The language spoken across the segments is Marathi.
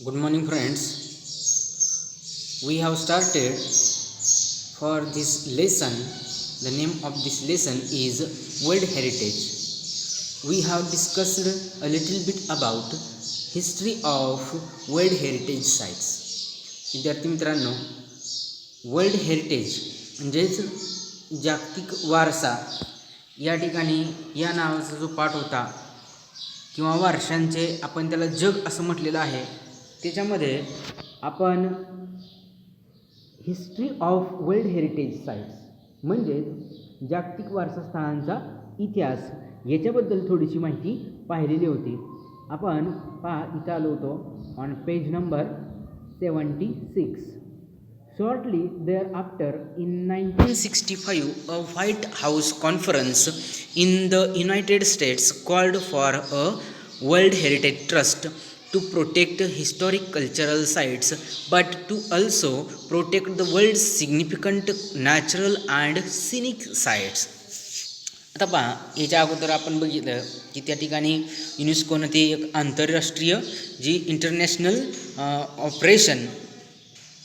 Good morning, friends. We have started for this lesson. The name of this lesson is World Heritage. We have discussed a little bit about history of World Heritage sites. विद्यार्थी मित्रांनो, वर्ल्ड हेरिटेज म्हणजेच जागतिक वारसा या ठिकाणी या नावाचा जो पाठ होता किंवा वारशांचे आपण त्याला जग असं म्हटलेलं आहे, त्याच्यामध्ये आपण history of world heritage sites म्हणजे जागतिक वारसा स्थळांचा इतिहास याच्याबद्दल थोडीशी माहिती पाहिलेली होती. आपण इथं आलो होतो on page number 76. Shortly thereafter, in 1965, a White House conference in the United States called for a World Heritage Trust to protect historic cultural sites, but to also protect the world's significant natural and scenic sites. आता पहा, याच्या अगोदर आपण बघितलं की त्या ठिकाणी युनेस्कोनं ते एक आंतरराष्ट्रीय जी इंटरनॅशनल ऑपरेशन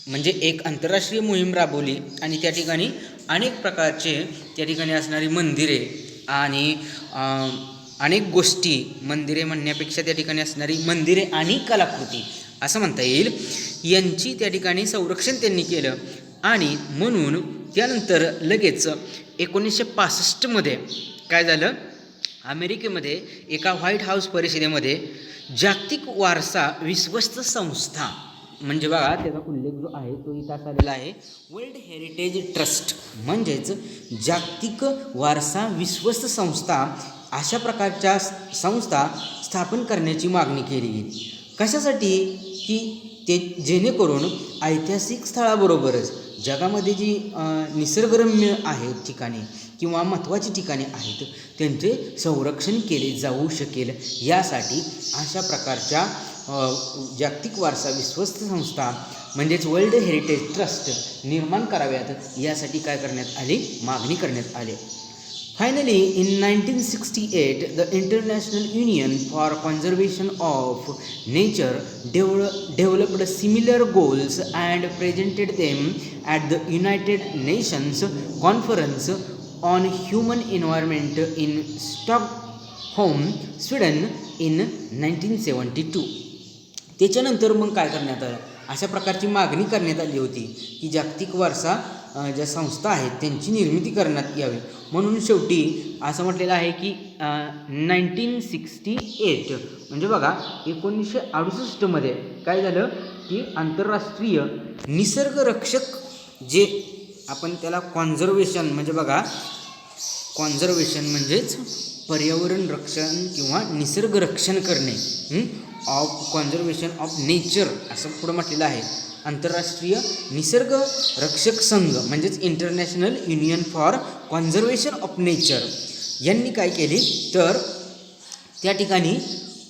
म्हणजे एक आंतरराष्ट्रीय मोहीम राबवली आणि त्या ठिकाणी अनेक प्रकारचे त्या ठिकाणी असणारी मंदिरे आणि अनेक गोष्टी, मंदिरे म्हणण्यापेक्षा त्या ठिकाणी असणारी मंदिरे आणि कलाकृती असं म्हणता येईल, यांची त्या ठिकाणी संरक्षण त्यांनी केलं. आणि म्हणून त्यानंतर लगेच 1965मध्ये काय झालं, अमेरिकेमध्ये एका व्हाईट हाऊस परिषदेमध्ये जागतिक वारसा विश्वस्त संस्था म्हणजे बघा त्याचा उल्लेख जो आहे तो इथं आलेला आहे, वर्ल्ड हेरिटेज ट्रस्ट म्हणजेच जागतिक वारसा विश्वस्त संस्था, अशा प्रकारच्या संस्था स्थापन करण्याची मागणी केली गेली. कशासाठी की ते जेणेकरून ऐतिहासिक स्थळाबरोबरच जगामध्ये जी निसर्गरम्य आहेत ठिकाणे किंवा महत्त्वाची ठिकाणे आहेत त्यांचे संरक्षण केले जाऊ शकेल, यासाठी अशा प्रकारच्या जागतिक वारसा विश्वस्त संस्था म्हणजेच वर्ल्ड हेरिटेज ट्रस्ट निर्माण कराव्यात, यासाठी काय करण्यात आली, मागणी करण्यात आली. Finally, in 1968, the International Union for Conservation of Nature developed similar goals and presented them at the United Nations Conference on Human Environment in Stockholm, Sweden in 1972. त्याच्यानंतर मग काय करण्यात आलं, अशा प्रकारची मागणी करण्यात आली होती की जागतिक वारसा ज्या संस्था आहेत त्यांची निर्मिती करण्यात यावी. म्हणून शेवटी असं म्हटलेलं आहे की 1968 म्हणजे बघा 1968मध्ये काय झालं की आंतरराष्ट्रीय निसर्गरक्षक जे आपण त्याला कॉन्झर्वेशन म्हणजे बघा, कॉन्झर्वेशन म्हणजेच पर्यावरण रक्षण किंवा निसर्ग रक्षण करणे, ऑफ कॉन्झर्वेशन ऑफ नेचर असं पुढं म्हटलेलं आहे. आंतरराष्ट्रीय निसर्ग रक्षक संघ म्हणजेच international union for conservation of nature यांनी काय केली तर त्या ठिकाणी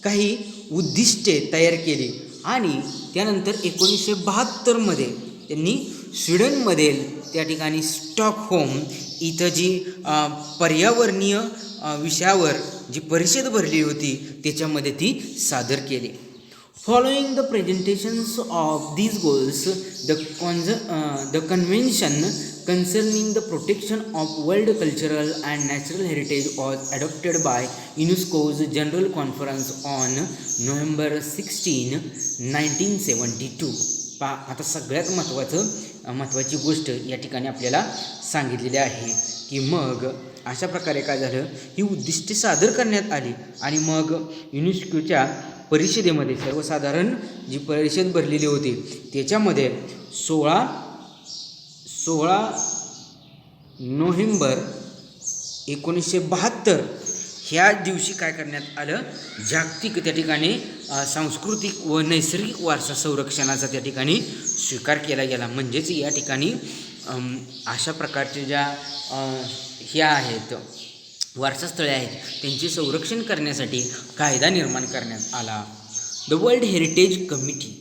काही उद्दिष्टे तयार केली आणि त्यानंतर 1972मध्ये त्यांनी स्वीडनमध्ये त्या ठिकाणी स्टॉकहोम इथं जी पर्यावरणीय विषयावर जी परिषद भरली होती त्याच्यामध्ये ती सादर केली. Following the presentations of these goals, the convention concerning the protection of world cultural and natural heritage was adopted by UNESCO's General Conference on November 16, 1972. आता सगळ्यात महत्त्वाची गोष्ट या ठिकाणी आपल्याला सांगितलेली आहे की मग अशा प्रकारे काय झालं, ही उद्दिष्टे सादर करण्यात आली आणि मग युनेस्कोच्या परिषदेमध्ये सर्वसाधारण जी परिषद भरलेली होती त्याच्यामध्ये 16 नोव्हेंबर 1972 ह्या दिवशी काय करण्यात आलं, जागतिक त्या ठिकाणी सांस्कृतिक व नैसर्गिक वारसा संरक्षणाचा त्या ठिकाणी स्वीकार केला गेला. म्हणजेच या ठिकाणी अशा प्रकारचे ज्या ह्या आहेत वारसास्थळे आहेत त्यांचे संरक्षण करण्यासाठी कायदा निर्माण करण्यात आला. The world heritage committee.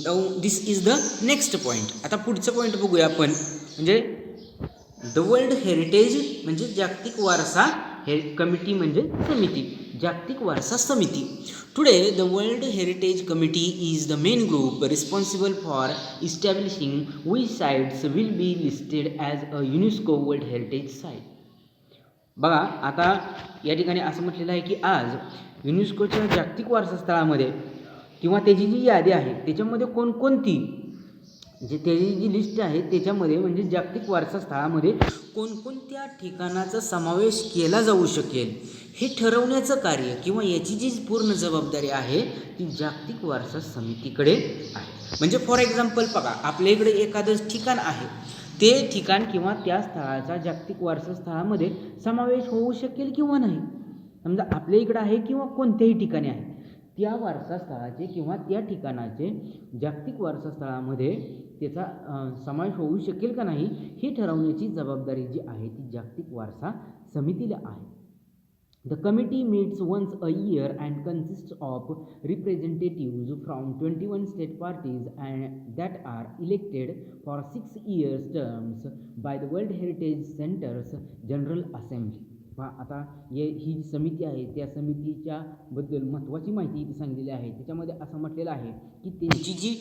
Now this is the next point. आता पुढचं पॉईंट बघूया आपण, म्हणजे द वर्ल्ड हेरिटेज म्हणजे जागतिक वारसा कमिटी म्हणजे समिती, जागतिक वारसा समिती. Today the world heritage committee is the main group responsible for इस्टॅब्लिशिंग which sites will be listed as a UNESCO world heritage site. बघा आता या ठिकाणी असं म्हटलेलं आहे की आज युनेस्कोच्या जागतिक वारसा स्थळामध्ये किंवा त्याची जी यादी आहे त्याच्यामध्ये कोणकोणती जे त्याची जी लिस्ट आहे त्याच्यामध्ये म्हणजे जागतिक वारसा स्थळामध्ये कोणकोणत्या ठिकाणाचा समावेश केला जाऊ शकेल हे ठरवण्याचं कार्य किंवा याची जी पूर्ण जबाबदारी आहे ती जागतिक वारसा समितीकडे आहे. म्हणजे फॉर एक्झाम्पल बघा आपल्या इकडे एखादं ठिकाण आहे, ते ठिकाण किंवा त्या स्थळाचा जागतिक वारसा स्थळामध्ये समावेश होऊ शकेल किंवा नाही. समजा आपल्या इकडं आहे किंवा कोणत्याही ठिकाणी आहे, त्या वारसा स्थळाचे किंवा त्या ठिकाणाचे जागतिक वारसा स्थळामध्ये त्याचा समावेश होऊ शकेल का नाही हे ठरवण्याची जबाबदारी जी आहे ती जागतिक वारसा समितीला आहे. The committee meets once a year and consists of representatives from 21 state parties and that are elected for 6 years terms by the World Heritage Center's General Assembly. आता ही समिती आहे त्या समितीच्या बद्दल महत्त्वाची माहिती इथे सांगितलेली आहे. त्याच्यामध्ये असं म्हटलेलं आहे की त्यांची जी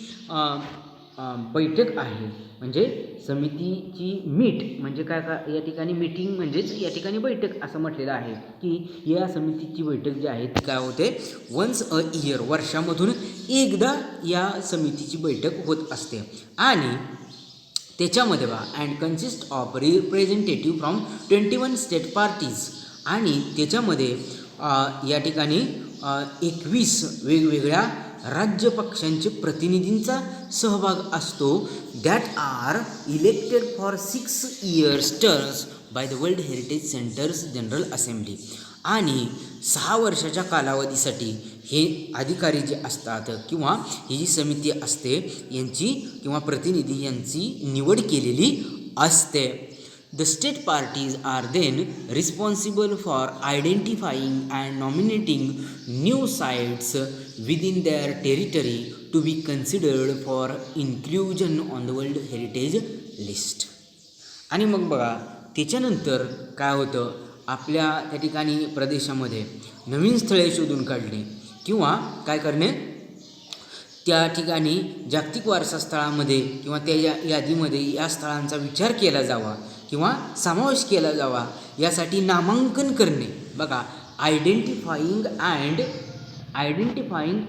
बैठक आहे म्हणजे समितीची मीट म्हणजे काय या ठिकाणी मीटिंग म्हणजेच या ठिकाणी बैठक असं म्हटलेलं आहे की या समितीची बैठक जी आहे ती काय होते वन्स अ इयर, वर्षामधून एकदा या समितीची बैठक होत असते. आणि त्याच्यामध्ये बा and consist of representative from 21 state parties आणि त्याच्यामध्ये या ठिकाणी 21 वेगवेगळ्या राज्य पक्षांचे प्रतिनिधींचा सहभाग असतो. That are elected for 6 years terms by the world heritage centres general assembly. आणि 6 वर्षाच्या कालावधीसाठी हे अधिकारी जे असतात किंवा ही जी समिती असते यांची किंवा प्रतिनिधी यांची निवड केलेली असते. The state parties are then responsible for identifying and nominating new sites within their territory to be considered for inclusion on the World Heritage List. आणि मग बघा त्याच्यानंतर काय होतं आपल्या त्या ठिकाणी प्रदेशामध्ये नवीन स्थळे शोधून काढणे किंवा काय करणे त्या ठिकाणी जागतिक वारसा स्थळामध्ये किंवा त्या यादीमध्ये या स्थळांचा विचार केला जावा किंवा समावेश केला जावा यासाठी नामांकन करणे. बघा आयडेंटिफाईंग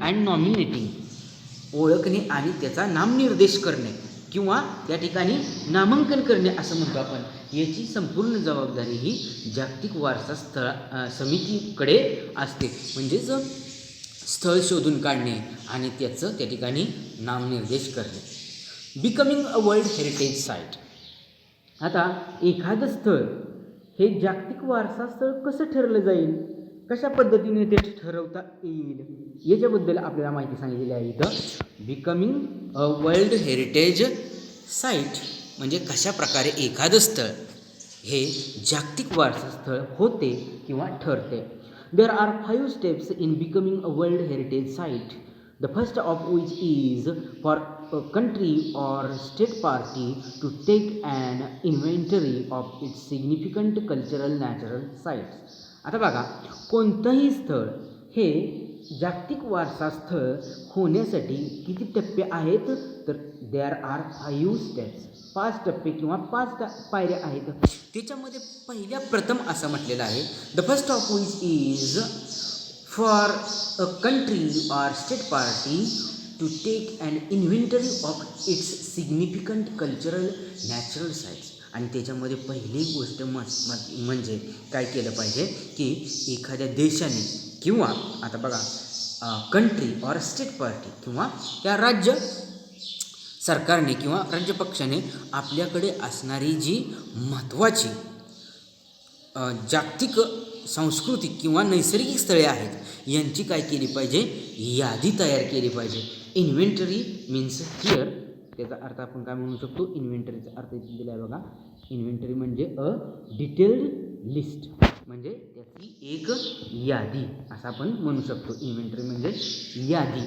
अँड नॉमिनेटिंग, ओळखणे आणि त्याचा नामनिर्देश करणे किंवा त्या ठिकाणी नामांकन करणे असं म्हणतो आपण. याची संपूर्ण जबाबदारी ही जागतिक वारसा समितीकडे असते. म्हणजेच स्थळ शोधून काढणे आणि त्याचं त्या ठिकाणी नामनिर्देश करणे. Becoming a world heritage site. आता एखादं स्थळ हे जागतिक वारसा स्थळ कसं ठरलं जाईल, कशा पद्धतीने ते ठरवता येईल याच्याबद्दल आपल्याला माहिती सांगितलेली आहे इथं. Becoming a world heritage site म्हणजे कशा प्रकारे एखादं स्थळ हे जागतिक वारसा स्थळ होते किंवा ठरते. There are 5 steps in becoming a World Heritage Site. The first of which is for a country or state party to take an inventory of its significant cultural natural sites. आता बघा कोणतंही स्थळ हे जागतिक वारसा स्थळ होण्यासाठी किती टप्पे आहेत तर देअर आर 5 steps, 5 टप्पे किंवा 5 पायऱ्या आहेत. त्याच्यामध्ये पहिल्या प्रथम असं म्हटलेलं आहे the first of which is for a country or state party to take an inventory of its significant cultural natural sites. आणि त्याच्यामध्ये पहिली गोष्ट म्हणजे काय केलं पाहिजे की एखाद्या देशाने किंवा आता बघा कंट्री ऑर स्टेट पार्टी किंवा त्या राज्य सरकारने किंवा राज्यपक्षाने आपल्याकडे असणारी जी महत्त्वाची जागतिक सांस्कृतिक किंवा नैसर्गिक स्थळे आहेत यांची काय केली पाहिजे यादी तयार केली पाहिजे. इन्व्हेंटरी मीन्स हिअर त्याचा अर्थ आपण काय म्हणू शकतो इन्व्हेंटरीचा अर्थ इथे दिला आहे बघा. इन्व्हेंटरी म्हणजे अ डिटेल्ड लिस्ट म्हणजे त्याची एक यादी असं आपण म्हणू शकतो. इन्व्हेंटरी म्हणजे यादी,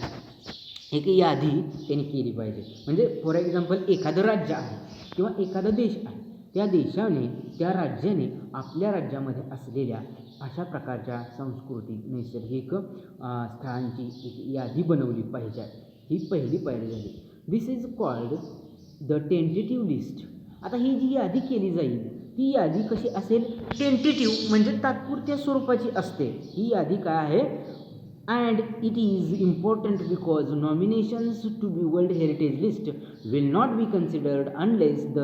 एक यादी त्यांनी केली पाहिजे. म्हणजे फॉर एक्झाम्पल एखादं राज्य आहे किंवा एखादा देश आहे त्या देशाने त्या राज्याने आपल्या राज्यामध्ये असलेल्या अशा प्रकारच्या सांस्कृतिक नैसर्गिक स्थळांची एक यादी बनवली पाहिजे. ही पहिली पायरी झाली. This is called the tentative list. आता ही जी यादी केली जाईल ती यादी कशी असेल? टेंटेटिव्ह म्हणजे तात्पुरत्या स्वरूपाची असते. ही यादी काय आहे? And it is important because nominations to be world heritage list will not be considered unless the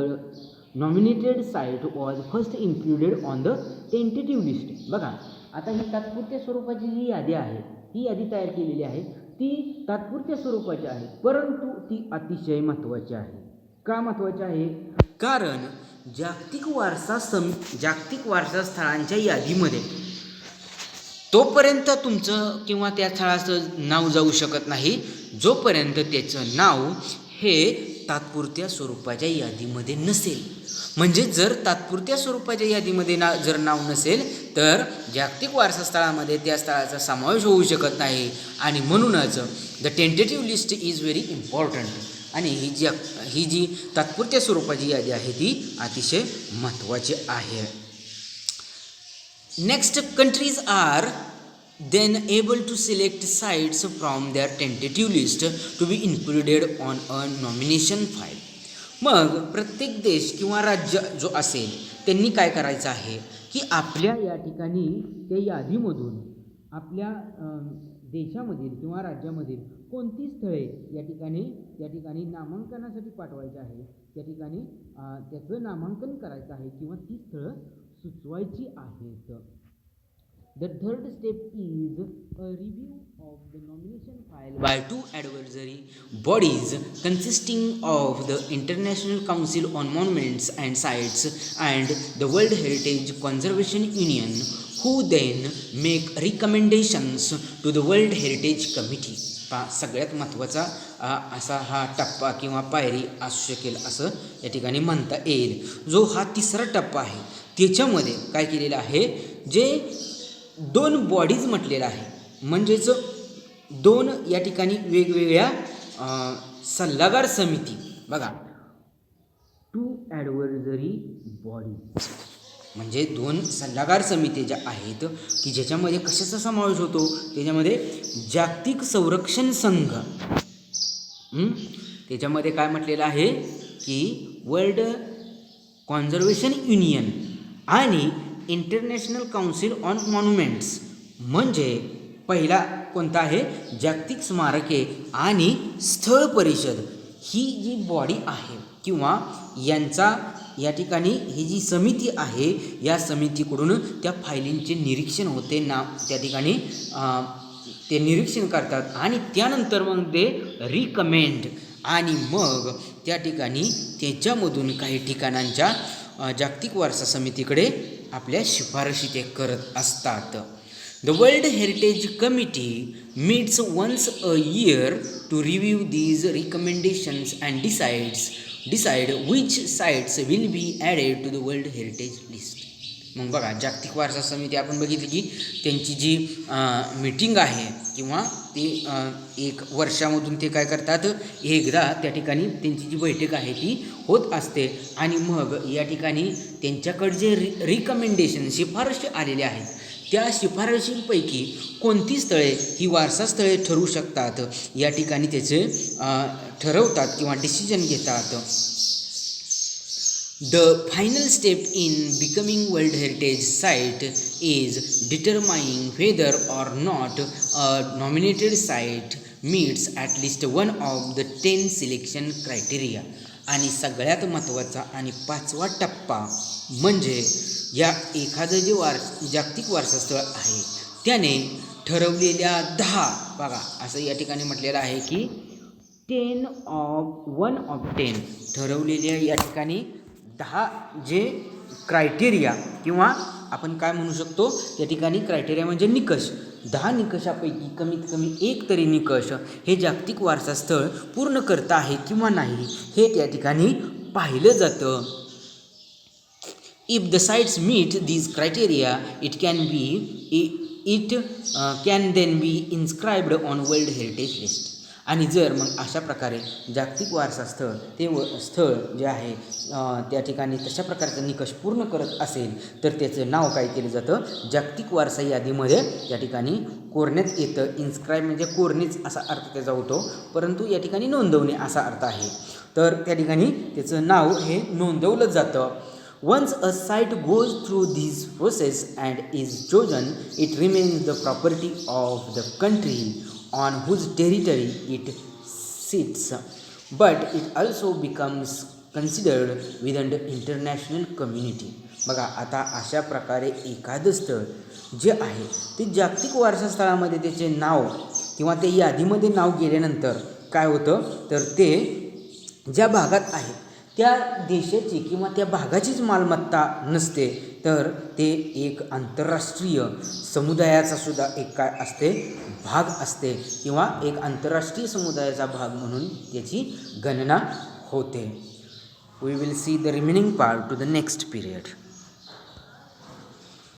nominated site was first included on the tentative list. बघा, आता ही तात्पुरत्या स्वरूपाची जी यादी आहे, ही यादी तयार केलेली आहे, ती तात्पुरत्या स्वरूपाची आहे, परंतु ती अतिशय महत्त्वाची आहे. का महत्त्वाची आहे? कारण जागतिक वारसा स्थळांच्या यादीमध्ये तोपर्यंत तुमचं किंवा त्या स्थळाचं नाव जाऊ शकत नाही जोपर्यंत त्याचं नाव हे तात्पुरत्या स्वरूपाच्या यादीमध्ये नसेल. म्हणजे जर तात्पुरत्या स्वरूपाच्या यादीमध्ये जर नाव नसेल तर जागतिक वारसा स्थळामध्ये त्या स्थळाचा समावेश होऊ शकत नाही. आणि म्हणूनच the tentative list is very important. आणि ही जी तात्पुरत्या स्वरूपाची यादी आहे ती अतिशय महत्त्वाची आहे. Next, countries are then able to select sites from their tentative list to be included on a nomination file. मग प्रत्येक देश किंवा राज्य जो असेल त्यांनी काय करायचं आहे की आपल्या या ठिकाणी त्या यादीमधून आपल्या देशामधील किंवा राज्यामधील कोणती स्थळे या ठिकाणी नामांकनासाठी पाठवायची आहे, त्या ठिकाणी त्याचं नामांकन करायचं आहे किंवा ती स्थळं सुचवायची आहेत. The third step is a review of the nomination file by two advisory bodies consisting of the International Council on Monuments and Sites and the World Heritage Conservation Union, who then make recommendations to the World Heritage Committee. सगळ्यात महत्त्वाचा असा हा टप्पा किंवा पायरी असू शकेल असं या ठिकाणी म्हणता येईल. जो हा तिसरा टप्पा आहे त्याच्यामध्ये काय केलेलं आहे, जे दोन बॉडीज म्हटलेलं आहे, म्हणजेच दोन या ठिकाणी वेगवेगळ्या सल्लागार समिती. बघा, टू ॲडव्हायझरी बॉडीज म्हणजे दोन सल्लागार समिती ज्या आहेत की ज्याच्यामध्ये कशाचा समावेश होतो, त्याच्यामध्ये जागतिक संरक्षण संघ, त्याच्यामध्ये काय म्हटलेलं आहे की वर्ल्ड कॉन्झर्वेशन युनियन आणि इंटरनॅशनल काउन्सिल ऑन मॉन्युमेंट्स. म्हणजे पहिला कोणता आहे? जागतिक स्मारके आणि स्थळ परिषद. ही जी बॉडी आहे किंवा यांचा या ठिकाणी ही जी समिती आहे, या समितीकडून त्या फायलींचे निरीक्षण होते त्या ठिकाणी ते निरीक्षण करतात आणि त्यानंतर मग ते रिकमेंड आणि मग त्या ठिकाणी त्याच्यामधून काही ठिकाणांच्या जागतिक वारसा समितीकडे आपल्या शिफारशी ते करत असतात. The world heritage committee meets once a year to review these recommendations and decide which sites will be added to the world heritage list. मग बघा, जागतिक वारसा समिती आपण बघितली की त्यांची जी मीटिंग आहे किंवा ते एक वर्षामधून ते काय करतात, एकदा त्या ठिकाणी त्यांची जी बैठक आहे ती होत असते आणि मग या ठिकाणी त्यांच्याकडे जे रिकमेंडेशन शिफारशी आलेल्या आहेत त्या शिफारशींपैकी कोणती स्थळे ही वारसा स्थळे ठरू शकतात या ठिकाणी त्याचे ठरवतात किंवा डिसिजन घेतात. The final step in becoming World Heritage Site is determining whether or not a nominated site meets at least one of the 10 selection criteria. आणि सगळ्यात महत्त्वाचा आणि पाचवा टप्पा म्हणजे या एखादं जे जागतिक वारसा स्थळ आहे त्याने ठरवलेल्या 10, बघा असं या ठिकाणी म्हटलेलं आहे की 1 of 10 ठरवलेल्या या ठिकाणी 10 जे क्रायटेरिया किंवा आपण काय म्हणू शकतो या ठिकाणी क्रायटेरिया म्हणजे निकष, 10 निकषापैकी कमीत कमी एक तरी निकष हे जागतिक वारसा स्थळ पूर्ण करत आहे किंवा नाही हे त्या ठिकाणी पाहिलं जातं. If the sites meet these criteria it can then be inscribed on world heritage list. आणि जर मग अशा प्रकारे जागतिक वारसा स्थळ ते स्थळ जे आहे त्या ठिकाणी तशा प्रकारचा निकष पूर्ण करत असेल तर त्याचं नाव काय केलं जातं, जागतिक वारसा यादीमध्ये त्या ठिकाणी कोरण्यात येतं. इन्स्क्राईब म्हणजे कोरणेच असा अर्थ त्याचा होतो, परंतु या ठिकाणी नोंदवणे असा अर्थ आहे. तर त्या ठिकाणी त्याचं नाव हे नोंदवलं जातं. Once a site goes through this process and is chosen, it remains the property of the country on whose territory it sits, but it also becomes considered within the international community. बघा, आता अशा प्रकारे एखादं स्थळ जे आहे ते जागतिक वारसा स्थळामध्ये त्याचे नाव किंवा ते यादीमध्ये नाव गेल्यानंतर काय होतं, तर ते ज्या भागात आहे त्या देशाची किंवा त्या भागाचीच मालमत्ता नसते, तर ते एक आंतरराष्ट्रीय समुदायाचा सुद्धा एक काय असते, भाग असते किंवा एक आंतरराष्ट्रीय समुदायाचा भाग म्हणून त्याची गणना होते. We will see the remaining part to the next period.